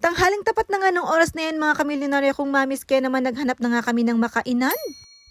Tanghaling tapat na nga nung oras na yan mga kamilyonaryo kong mamis, kaya naman naghanap na nga kami ng makainan.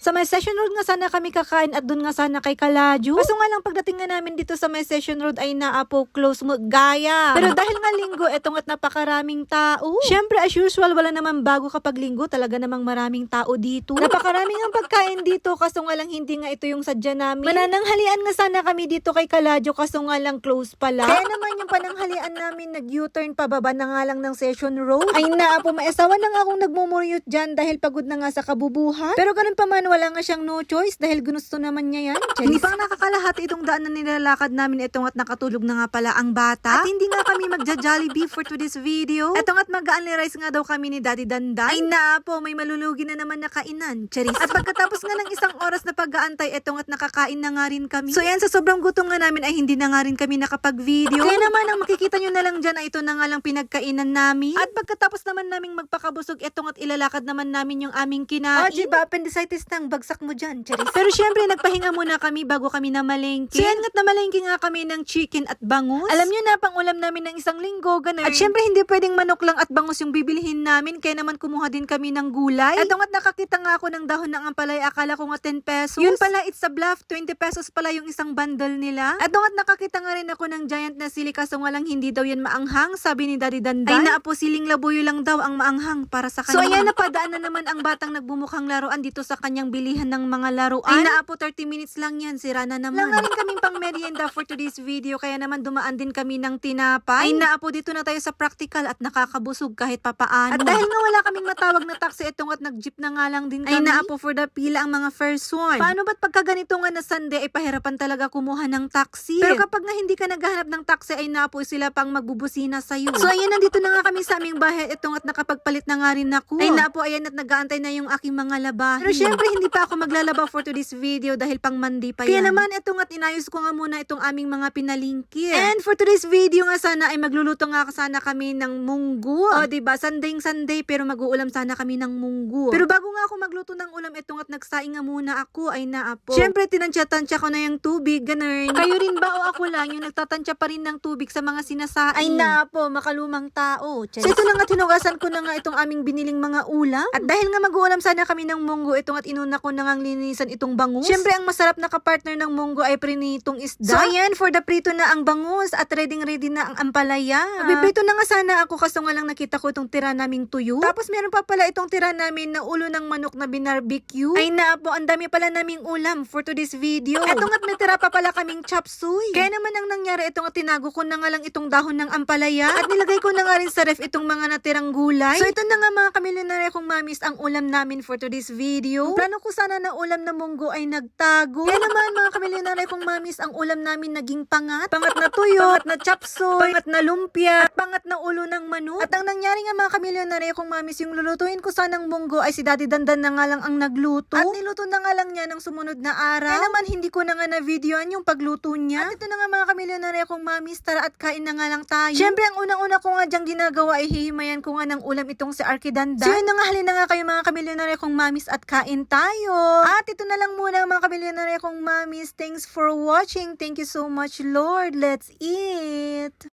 Sa may Session Road nga sana kami kakain at dun nga sana kay Kaladyo. Kaso nga lang pagdating nga namin dito sa may Session Road ay naapo close mo gaya. Pero dahil nga linggo, etong at napakaraming tao. Syempre as usual, wala naman bago kapag linggo, talaga namang maraming tao dito. Napakaraming ang pagkain dito, kaso nga lang hindi nga ito yung sadya namin. Manananghalian nga sana kami dito kay Kaladyo, kaso nga lang close pala. Kaya naman yung pananghalian namin nag-U-turn pababa na nga lang ng Session Road. Ay naapo, maesawa na nga akong nagmumuryot dyan dahil pagod na nga sa kabubuhan. Pero ganun pa man, wala nga siyang no choice dahil gusto naman niya yan. Hindi pa nakakalahati itong daan na nilalakad namin, etong at nakatulog na nga pala ang bata. At hindi nga kami magja-Jollibee for today's video. Etong at mag-only rice nga daw kami ni Daddy Dandan. Ay naapo, may malulugi na naman na kainan. Charis. At pagkatapos nga ng isang oras na pag-aantay, etong at nakakain na nga rin kami. So yan, sa sobrang gutom nga namin ay hindi na nga rin kami nakapag-video. Kaya naman ang makikita nyo na lang dyan ay ito na nga lang pinagkainan namin. At pagkatapos naman naming magpakabusog, etong at ilalakad naman namin yung aming kinain. O, diba, appendicitis nang bagsak mo dyan, Charis. Pero syempre, nagpahinga muna kami bago kami namalengke. So yan nga't namalengke nga kami ng chicken at bangus. Alam nyo na, pang ulam namin ng isang linggo, ganun. At syempre, hindi pwedeng manok lang at bangus yung bibilihin namin, kaya naman kumuha din kami ng gulay. At nga't nakakita nga ako ng dahon ng ampalay, akala ko nga 10 pesos. Yun pala, it's a bluff, 20 pesos pala yung isang bundle nila. At nga't nakakita nga rin ako ng giant na sili, kaso nga lang hindi daw yan maanghang, sabi ni Daddy Dandan. Ay naapo, siling labuyo lang daw ang maanghang para sa kanya. So ayan, napadaan na naman ang batang nagbumukhang laruan dito sa kanyang bilihan ng mga laruan. Ay naapo, 30 minutes lang yan, sira na naman. Lang rin kaming pang merienda for today's video, kaya naman dumaan din kami ng tinapay. Ay naapo, dito na tayo sa practical at nakakabusog kahit papaano. At dahil nga wala kaming matawag na taxi, etong at nag-jeep na nga lang din kami. Ay naapo, for the pila ang mga first one. Paano ba't pagka ganito nga na Sunday ay pahirapan talaga kumuha ng taxi? Pero kapag nga hindi ka naghahanap ng taxi ay naapo, sila pang magbubusina sa'yo. So ayan, nandito na nga kami sa aming bahay, etong at nakapagpalit na nga rin ako. Ay naapo, ayan at nag-aantay na yung aking mga labahin. Pero syempre hindi pa ako maglalaba for today's video dahil pang Monday pa yan. Kaya naman etong at inayos ko nga muna itong aming mga pinalingkir. And for today's video nga sana ay magluluto nga sana kami ng munggo. O diba, Sunday pero mag-uulam sana kami ng munggo. Pero bago nga ako magluto ng ulam, etong at nagsaing nga muna ako, ay naapo. Syempre tinansya-tansya ko na yung tubig, ganun. Kayo rin ba o ako lang yung nagtatansya pa rin ng tubig sa mga sinasaing? Ay naapo, makalumang tao. So ito na nga, tinugasan ko na nga itong aming biniling mga ulam. At dahil nga mag-uulam sana kami ng munggo, itong at inuna ko na nga linisan itong bangus. Syempre ang masarap na kapartner ng munggo ay prinitong isda. So ayan, for the prito na ang bangus at ready na ang ampalaya. Magpiprito na nga sana ako, kaso nga lang nakita ko itong tira naming tuyo. Tapos meron pa pala itong tira namin na ulo ng manok na binarbecue. Ay naapo, ang dami pala naming ulam for today's video. Etong at may tira pa pala kaming chop suey. Kaya naman ang nangyari, itong at tinago ko na nga lang itong dahon ng ampalaya at nilagay ko na nga rin sa ref itong mga natirang gulay. So ito na nga mga kamilyonaryo kong mamis ang ulam namin for today's video. Plano ko sana na ulam na munggo ay nagtago. Kaya naman mga kamilyonaryo kong mamis, ang ulam namin naging pangat. Pangat na tuyo, pangat na chop suey, pangat na lumpia, at pangat na ulo ng manok. At ang nangyari nga mga kamilyonaryo kong mamis, yung lulutuin ko sanang munggo ay si Daddy Dandan na nga lang ang nagluto. At niluto na nga lang niya ng sumunod na araw. Kaya naman hindi ko na nga na-videoan yung pagluto niya. At ito na nga mga kamilyonaryo kong mamis, tara at kain na nga lang tayo. Syempre ang unang-una ko nga dyang ginagawa ay hihimayan ko nga ng ulam itong si Arky Dandan. So yun na nga, halina nga kayo mga kamilyonaryo kong mamis at kain tayo. At ito na lang muna mga kamilyonaryo kong mamis. Thanks for watching. Thank you so much, Lord. Let's eat!